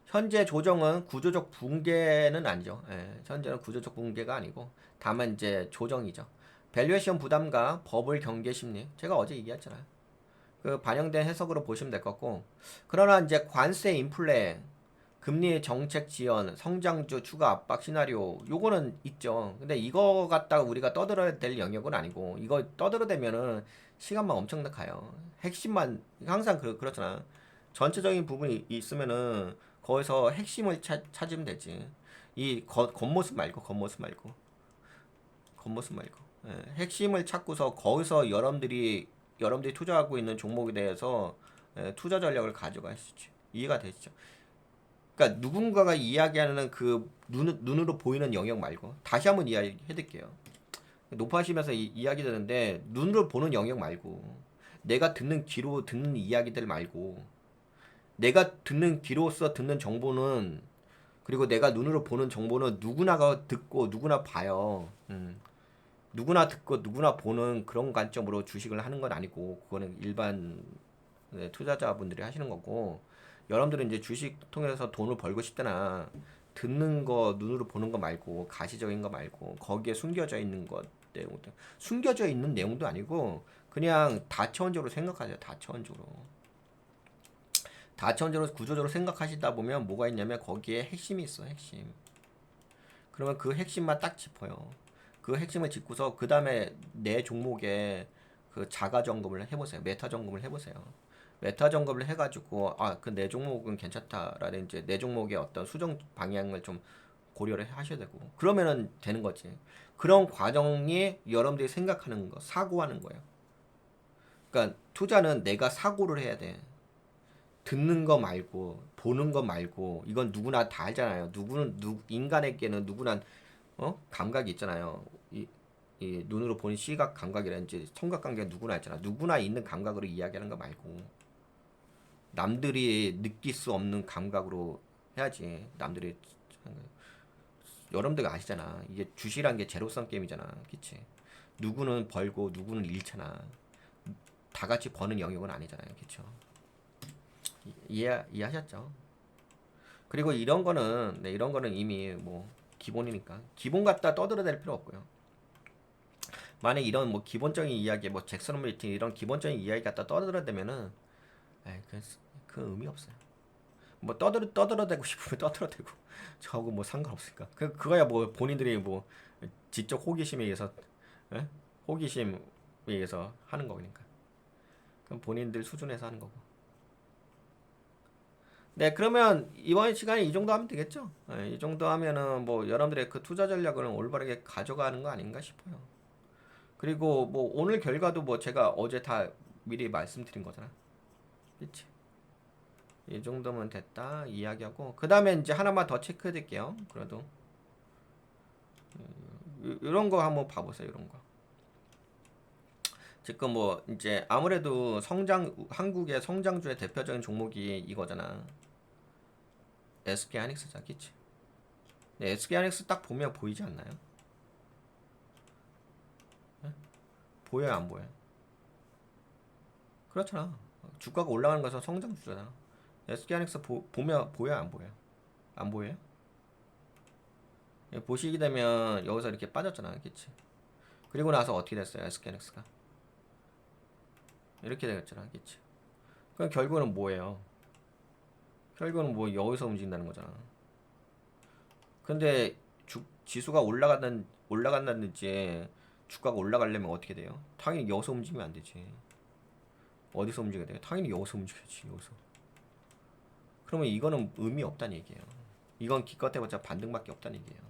S1: 현재 조정은 구조적 붕괴는 아니죠. 현재는 구조적 붕괴가 아니고 다만 이제 조정이죠. 밸류에이션 부담과 버블 경계 심리 제가 어제 얘기했잖아요. 그 반영된 해석으로 보시면 될 것 같고 그러나 이제 관세 인플레 금리 정책 지연 성장주 추가 압박 시나리오 요거는 있죠. 근데 이거 갖다가 우리가 떠들어야 될 영역은 아니고 이거 떠들어대면은 시간만 엄청나게 가요. 핵심만 항상 그렇잖아. 전체적인 부분이 있으면은 거기서 핵심을 찾으면 되지. 겉모습 말고 겉모습 말고 핵심을 찾고서 거기서 여러분들이 투자하고 있는 종목에 대해서 투자 전략을 가져가시죠. 이해가 되시죠? 그러니까 누군가가 이야기하는 그 눈으로 보이는 영역 말고 다시 한번 이야기해 드릴게요. 높아지면서 이야기 드는데 눈으로 보는 영역 말고 내가 듣는 귀로 듣는 이야기들 말고 내가 듣는 귀로서 듣는 정보는 그리고 내가 눈으로 보는 정보는 누구나가 듣고 누구나 봐요. 누구나 듣고 누구나 보는 그런 관점으로 주식을 하는 건 아니고 그거는 일반 투자자분들이 하시는 거고 여러분들은 이제 주식 통해서 돈을 벌고 싶다나 듣는 거 눈으로 보는 거 말고 가시적인 거 말고 거기에 숨겨져 있는 것 내용도 숨겨져 있는 내용도 아니고 그냥 다차원적으로 생각하세요. 다차원적으로 구조적으로 생각하시다 보면 뭐가 있냐면 거기에 핵심이 있어. 핵심. 그러면 그 핵심만 딱 짚어요. 그 핵심을 짚고서 그 다음에 내 종목에 그 자가 점검을 해보세요. 메타 점검을 해보세요. 메타 점검을 해가지고 그 내 종목은 괜찮다라는 이제 내 종목의 어떤 수정 방향을 좀 고려를 하셔야 되고 그러면은 되는 거지. 그런 과정이 여러분들이 생각하는 거, 사고하는 거예요. 그러니까 투자는 내가 사고를 해야 돼. 듣는 거 말고 보는 거 말고 이건 누구나 다 알잖아요. 인간에게는 누구나 감각이 있잖아요. 이 눈으로 보는 시각 감각이라든지 청각 감각 누구나 있잖아. 누구나 있는 감각으로 이야기하는 거 말고 남들이 느낄 수 없는 감각으로 해야지. 남들이 여러분들 아시잖아. 이게 주식이란 게 제로섬 게임이잖아. 그치? 누구는 벌고 누구는 잃잖아. 다 같이 버는 영역은 아니잖아요. 그쵸? 이해하셨죠? 그리고 이런 거는 이미 뭐 기본이니까 기본 갖다 떠들어댈 필요 없고요. 만약 이런 뭐 기본적인 이야기, 뭐 잭슨 밀팅 이런 기본적인 이야기 갖다 떠들어대면은, 에이, 그 의미 없어요. 뭐 떠들어대고 싶으면 떠들어대고 저하고 뭐 상관없으니까. 그거야 뭐 본인들이 뭐 지적 호기심에 의해서, 에? 호기심에 의해서 하는 거니까. 그럼 본인들 수준에서 하는 거고. 네, 그러면 이번 시간에 이 정도 하면 되겠죠? 예, 이 정도 하면은 뭐 여러분들의 그 투자 전략을 올바르게 가져가는 거 아닌가 싶어요. 그리고 뭐 오늘 결과도 뭐 제가 어제 다 미리 말씀드린 거잖아. 그치? 이 정도면 됐다 이야기하고 그 다음에 이제 하나만 더 체크해 드릴게요. 그래도 이런 거 한번 봐보세요. 이런 거. 지금 뭐 이제 아무래도 한국의 성장주의 대표적인 종목이 이거잖아. SK하이닉스잖아, 그치? 네, SK하이닉스 딱 보면 보이지 않나요? 네? 보여요, 안 보여요? 그렇잖아. 주가가 올라가는 것은 성장주잖아. SK하이닉스 보면 보여요, 안 보여요? 안 보여요? 예, 보시게 되면 여기서 이렇게 빠졌잖아, 그치? 그리고 나서 어떻게 됐어요, SK하이닉스가? 이렇게 되겠잖아, 그치? 그럼 결국은 뭐예요? 결국은 뭐 여기서 움직인다는 거잖아. 근데 지수가 올라간다든지 주가가 올라가려면 어떻게 돼요? 당연히 여기서 움직이면 안 되지. 어디서 움직여야 돼요? 당연히 여기서 움직여야지. 여기서. 그러면 이거는 의미 없다는 얘기예요. 이건 기껏 해봤자 반등밖에 없다는 얘기예요.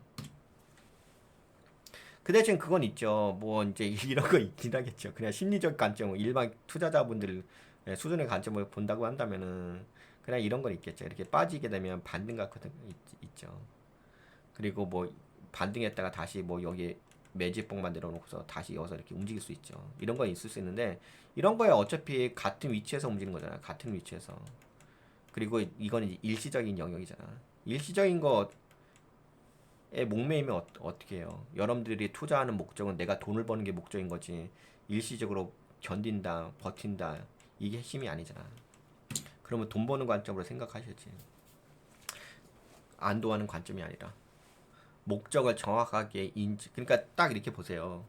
S1: 그 대신 그건 있죠. 뭐 이제 이런 거 있긴 하겠죠. 그냥 심리적 관점, 일반 투자자분들 수준의 관점을 본다고 한다면은 그냥 이런 건 있겠죠. 이렇게 빠지게 되면 반등 같은 거 있죠. 그리고 뭐 반등했다가 다시 뭐 여기 매집봉 만들어 놓고서 다시 여기서 이렇게 움직일 수 있죠. 이런 건 있을 수 있는데 이런 거에 어차피 같은 위치에서 움직이는 거잖아요. 같은 위치에서. 그리고 이건 이제 일시적인 영역이잖아. 일시적인 거에 목매이면 어떻게 해요? 여러분들이 투자하는 목적은 내가 돈을 버는 게 목적인 거지. 일시적으로 견딘다, 버틴다. 이게 핵심이 아니잖아. 그러면 돈 버는 관점으로 생각하셔야지. 안도하는 관점이 아니라. 목적을 정확하게 그러니까 딱 이렇게 보세요.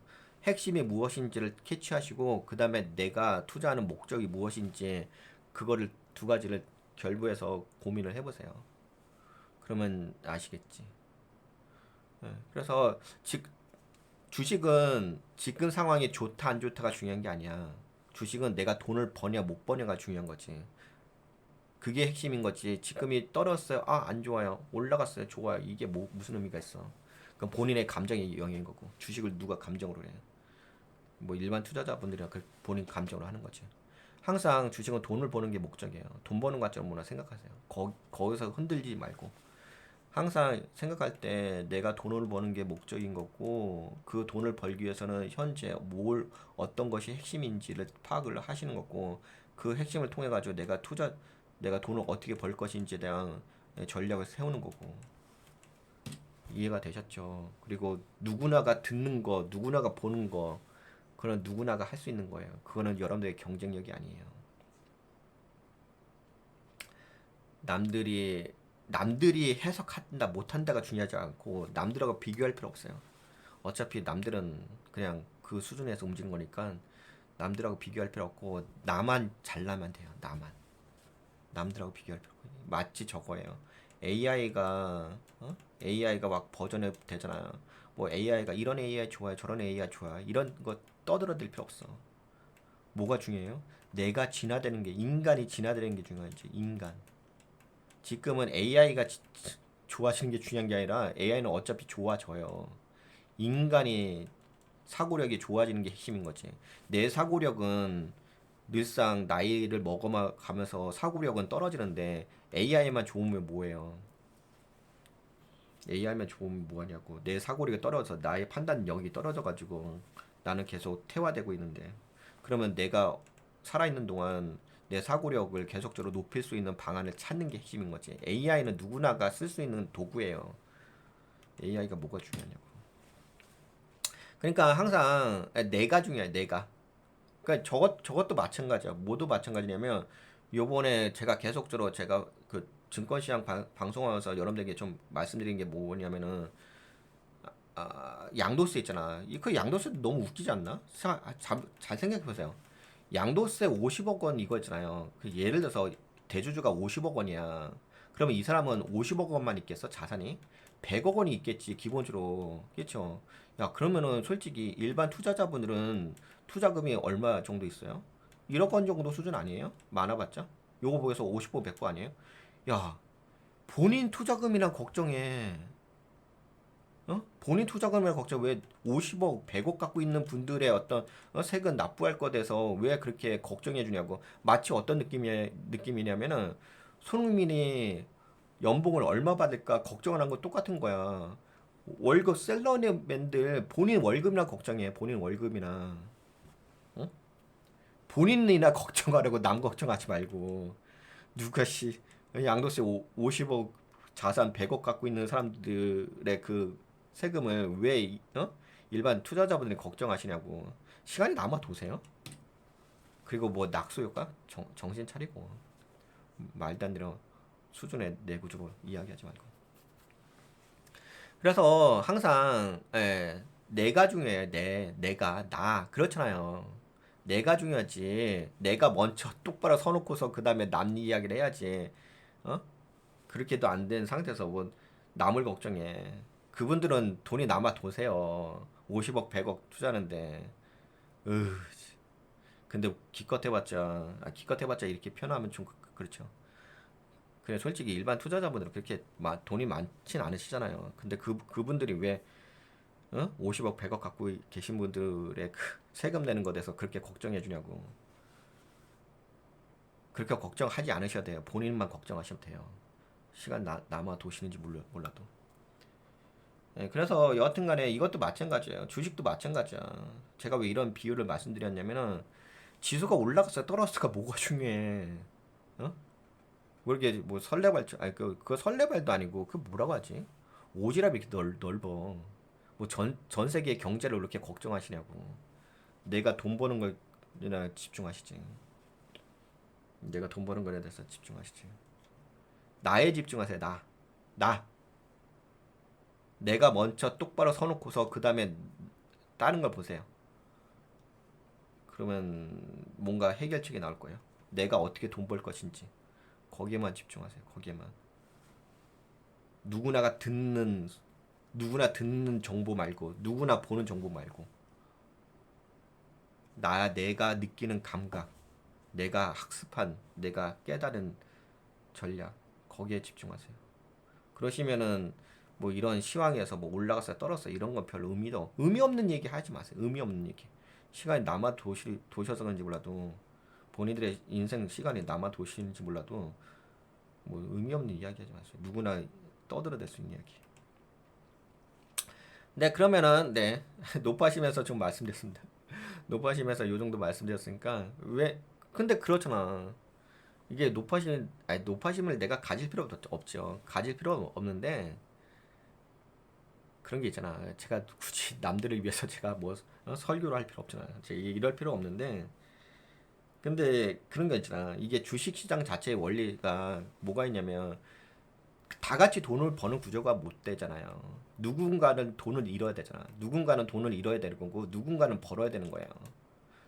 S1: 핵심이 무엇인지를 캐치하시고 그 다음에 내가 투자하는 목적이 무엇인지 그거를 두 가지를 결부해서 고민을 해보세요. 그러면 아시겠지. 예, 그래서 주식은 지금 상황이 좋다 안 좋다가 중요한 게 아니야. 주식은 내가 돈을 버냐 못 버냐가 중요한 거지. 그게 핵심인 거지. 지금이 떨어졌어요. 아, 안 좋아요. 올라갔어요. 좋아요. 이게 뭐 무슨 의미가 있어? 그럼 본인의 감정의 영역인 거고. 주식을 누가 감정으로 해? 뭐 일반 투자자분들이랑 그 본인 감정으로 하는 거지. 항상 주식은 돈을 버는 게 목적이에요. 돈 버는 관점으로 생각하세요. 거기서 흔들리지 말고. 항상 생각할 때 내가 돈을 버는 게 목적인 거고 그 돈을 벌기 위해서는 현재 어떤 것이 핵심인지를 파악을 하시는 거고 그 핵심을 통해 가지고 내가 돈을 어떻게 벌 것인지에 대한 전략을 세우는 거고 이해가 되셨죠? 그리고 누구나가 듣는 거, 누구나가 보는 거 그런 누구나가 할 수 있는 거예요. 그거는 여러분들의 경쟁력이 아니에요. 남들이 해석한다 못한다가 중요하지 않고 남들하고 비교할 필요 없어요. 어차피 남들은 그냥 그 수준에서 움직이는 거니까 남들하고 비교할 필요 없고 나만 잘나면 돼요. 남들하고 비교할 필요 없고 마치 저거예요. AI가 막 버전이 되잖아요. 뭐 AI가 이런 AI 좋아요, 저런 AI 좋아요. 이런 거 떠들어댈 필요 없어. 뭐가 중요해요? 내가 진화되는 게 인간이 진화되는 게 중요하지. 인간. 지금은 AI가 좋아지는 게 중요한 게 아니라 AI는 어차피 좋아져요. 인간이 사고력이 좋아지는 게 핵심인 거지. 내 사고력은 늘상 나이를 먹어가면서 사고력은 떨어지는데 AI만 좋으면 뭐예요? AI만 좋으면 뭐하냐고. 내 사고력이 떨어져서 나의 판단력이 떨어져가지고 나는 계속 퇴화되고 있는데, 그러면 내가 살아있는 동안 내 사고력을 계속적으로 높일 수 있는 방안을 찾는 게 핵심인 거지. AI는 누구나가 쓸 수 있는 도구예요. AI가 뭐가 중요하냐고. 그러니까 항상 내가 중요해. 내가. 그러니까 저것도 마찬가지야. 뭐도 마찬가지냐면, 요번에 제가 계속적으로 제가 그 증권시장 방송하면서 여러분들에게 좀 말씀드린 게 뭐냐면은, 양도세 있잖아. 그 양도세 너무 웃기지 않나? 잘 생각해 보세요. 양도세 50억 원 이거 있잖아요. 그 예를 들어서 대주주가 50억 원이야. 그러면 이 사람은 50억 원만 있겠어? 자산이? 100억 원이 있겠지, 기본적으로. 그렇죠? 야, 그러면은 솔직히 일반 투자자분들은 투자금이 얼마 정도 있어요? 1억 원 정도 수준 아니에요? 많아봤자? 요거 보여서 50억 100거 아니에요? 야, 본인 투자금이랑 걱정해. 어? 본인 투자금을 걱정 왜 50억, 100억 갖고 있는 분들의 어떤 세금 납부할 거 돼서 왜 그렇게 걱정해 주냐고. 마치 어떤 느낌이냐면은 손흥민이 연봉을 얼마 받을까 걱정하는 거 똑같은 거야. 월급 셀러리맨들 본인 월급이나 걱정해. 본인 월급이나. 어? 본인이나 걱정하라고 남 걱정하지 말고. 누가 양도세 50억 자산 100억 갖고 있는 사람들의 그 세금을 왜 일반 투자자분들이 걱정하시냐고. 시간이 남아 도세요. 그리고 뭐 낙수 효과 정신 차리고 말도 안 되는 수준의 내구조로 이야기하지 말고. 그래서 항상 내가 중요해. 내가 나 그렇잖아요. 내가 중요하지. 내가 먼저 똑바로 서놓고서 그 다음에 남 이야기를 해야지. 어? 그렇게도 안 된 상태에서 뭐 남을 걱정해. 그분들은 돈이 남아 도세요. 50억, 100억 투자하는데. 으, 근데 기껏 해봤자 이렇게 표현하면 좀 그렇죠. 그냥 솔직히 일반 투자자분들은 그렇게 돈이 많진 않으시잖아요. 근데 그분들이 왜 50억, 100억 갖고 계신 분들의 그 세금 내는 것에 대해서 그렇게 걱정해 주냐고. 그렇게 걱정하지 않으셔도 돼요. 본인만 걱정하시면 돼요. 시간 남아 도시는지 몰라도. 예, 그래서 여하튼간에 이것도 마찬가지예요. 주식도 마찬가지야. 제가 왜 이런 비율을 말씀드렸냐면은 지수가 올라갔어요, 떨어졌을까 뭐가 중요해. 어? 뭐 이렇게 뭐 설레발죠. 아니 그거 설레발도 아니고 그 뭐라고 하지? 오지랖이 이렇게 넓어. 뭐 전 세계 경제를 이렇게 걱정하시냐고. 내가 돈 버는 거나 집중하시지. 내가 돈 버는 거에 대해서 집중하시지. 나에 집중하세요. 나. 내가 먼저 똑바로 서놓고서 그 다음에 다른 걸 보세요. 그러면 뭔가 해결책이 나올 거예요. 내가 어떻게 돈 벌 것인지 거기에만 집중하세요. 거기에만. 누구나가 듣는 누구나 듣는 정보 말고 누구나 보는 정보 말고 내가 느끼는 감각, 내가 학습한, 내가 깨달은 전략 거기에 집중하세요. 그러시면은 뭐 이런 시황에서 뭐 올라갔어 떨어졌어 이런 건 별로 의미 없는 얘기 하지 마세요. 의미 없는 얘기. 시간이 남아 도셔서 그런지 몰라도 본인들의 인생 시간이 남아 도시는지 몰라도 뭐 의미 없는 이야기 하지 마세요. 누구나 떠들어댈 수 있는 이야기. 네, 그러면은 네 높아지면서 좀 말씀드렸습니다. 높아지면서 요 정도 말씀드렸으니까 왜 근데 그렇잖아. 이게 높아심을 내가 가질 필요 없죠. 가질 필요 없는데 그런 게 있잖아. 제가 굳이 남들을 위해서 제가 뭐 설교를 할 필요 없잖아. 제가 이럴 필요 없는데 근데 그런 거 있잖아. 이게 주식시장 자체의 원리가 뭐가 있냐면 다 같이 돈을 버는 구조가 못 되잖아요. 누군가는 돈을 잃어야 되잖아. 누군가는 돈을 잃어야 되는 거고 누군가는 벌어야 되는 거예요.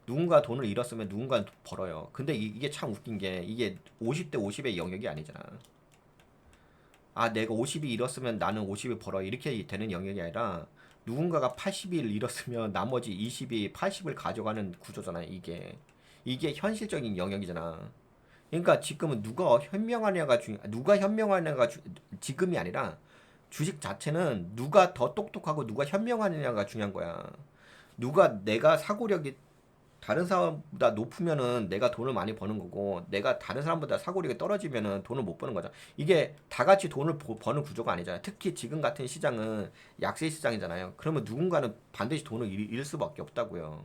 S1: 누군가 돈을 잃었으면 누군가는 벌어요. 근데 이게 참 웃긴 게 이게 50대 50의 영역이 아니잖아. 내가 50이 잃었으면 나는 50이 벌어. 이렇게 되는 영역이 아니라 누군가가 80을 잃었으면 나머지 20이 80을 가져가는 구조잖아, 이게. 이게 현실적인 영역이잖아. 그러니까 지금은 누가 현명하냐가 지금이 아니라 주식 자체는 누가 더 똑똑하고 누가 현명하느냐가 중요한 거야. 내가 사고력이 다른 사람보다 높으면은 내가 돈을 많이 버는 거고 내가 다른 사람보다 사고력이 떨어지면은 돈을 못 버는 거죠. 이게 다 같이 돈을 버는 구조가 아니잖아요. 특히 지금 같은 시장은 약세 시장이잖아요. 그러면 누군가는 반드시 돈을 잃을 수밖에 없다고요.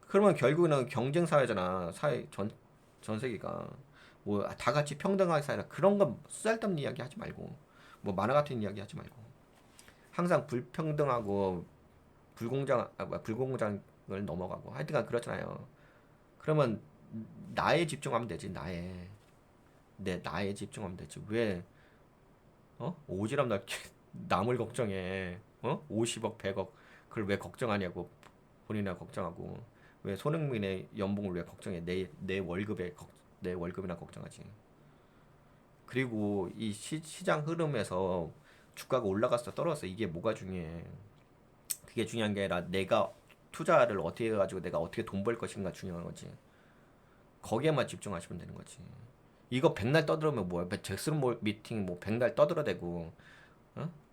S1: 그러면 결국에는 경쟁 사회잖아. 사회 전 세계가 뭐 다 같이 평등하게 살아. 그런 건 쓰잘데없는 이야기 하지 말고 뭐 만화 같은 이야기 하지 말고 항상 불평등하고 불공정을 넘어가고 하여튼간 그렇잖아요. 그러면 나에 집중하면 되지. 나에 집중하면 되지. 왜 오지랖 넓게 남을 걱정해. 50억 100억 그걸 왜 걱정하냐고. 본인이나 걱정하고 왜 손흥민의 연봉을 왜 걱정해. 내 월급이나 걱정하지. 그리고 이 시장 흐름에서 주가가 올라갔어 떨어졌어 이게 뭐가 중요해. 그게 중요한 게 아니라 내가 투자를 어떻게 해가지고 내가 어떻게 돈 벌 것인가 중요한 거지. 거기에만 집중하시면 되는 거지. 이거 백날 떠들면 뭐야? 잭슨 미팅 뭐 백날 떠들어대고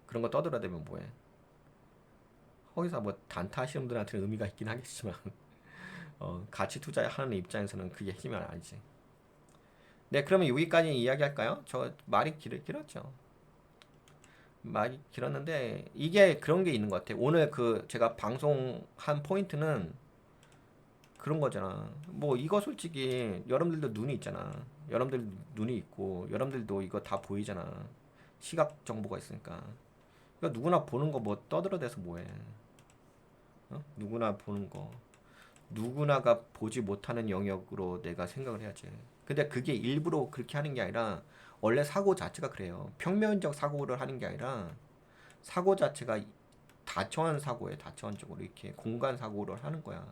S1: 그런 거 떠들어대면 뭐해? 거기서 뭐 단타 하시는 분들한테는 의미가 있긴 하겠지만 같이 투자하는 입장에서는 그게 힘이 아니지. 네, 그러면 여기까지 이야기할까요? 저 말이 길었죠. 말이 길었는데 이게 그런 게 있는 것 같아요. 오늘 그 제가 방송한 포인트는 그런 거잖아. 뭐 이거 솔직히 여러분들도 눈이 있잖아. 여러분들 눈이 있고 여러분들도 이거 다 보이잖아. 시각 정보가 있으니까. 그러니까 누구나 보는 거 뭐 떠들어대서 뭐해. 누구나 보는 거. 누구나가 보지 못하는 영역으로 내가 생각을 해야지. 근데 그게 일부러 그렇게 하는 게 아니라 원래 사고 자체가 그래요. 평면적 사고를 하는 게 아니라 사고 자체가 다처한 사고에 다처한적으로 이렇게 공간 사고를 하는 거야.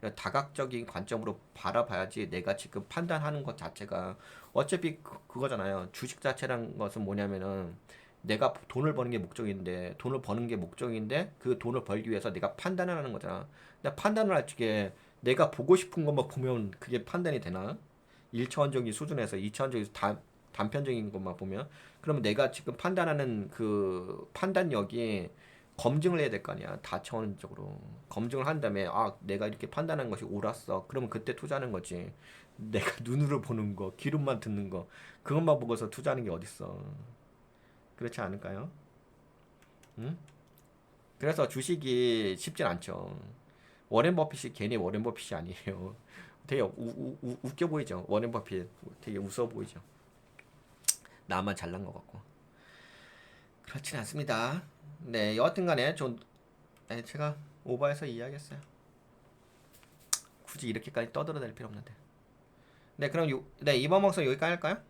S1: 그러니까 다각적인 관점으로 바라봐야지 내가 지금 판단하는 것 자체가 어차피 그거잖아요. 주식 자체란 것은 뭐냐면은 내가 돈을 버는 게 목적인데 돈을 버는 게 목적인데 그 돈을 벌기 위해서 내가 판단을 하는 거잖아. 근데 판단을 할 적에 내가 보고 싶은 것만 보면 그게 판단이 되나? 1차원적인 수준에서 2차원적인 단편적인 것만 보면 그러면 내가 지금 판단하는 그 판단력이 검증을 해야 될 거 아니야. 다차원적으로 검증을 한 다음에 아 내가 이렇게 판단한 것이 옳았어. 그러면 그때 투자하는 거지. 내가 눈으로 보는 거, 귀로만 듣는 거 그것만 보고서 투자하는 게 어딨어. 그렇지 않을까요? 응? 그래서 주식이 쉽진 않죠. 워렌 버핏이 괜히 워렌 버핏이 아니에요. 되게 웃겨 보이죠. 워렌 버핏 되게 웃어 보이죠. 나만 잘난 것 같고. 그렇진 않습니다. 네, 여하튼간에 제가 오버해서 이야기했어요. 굳이 이렇게까지 떠들어댈 필요 없는데. 네, 그럼 네, 이번 방송 여기까지 할까요?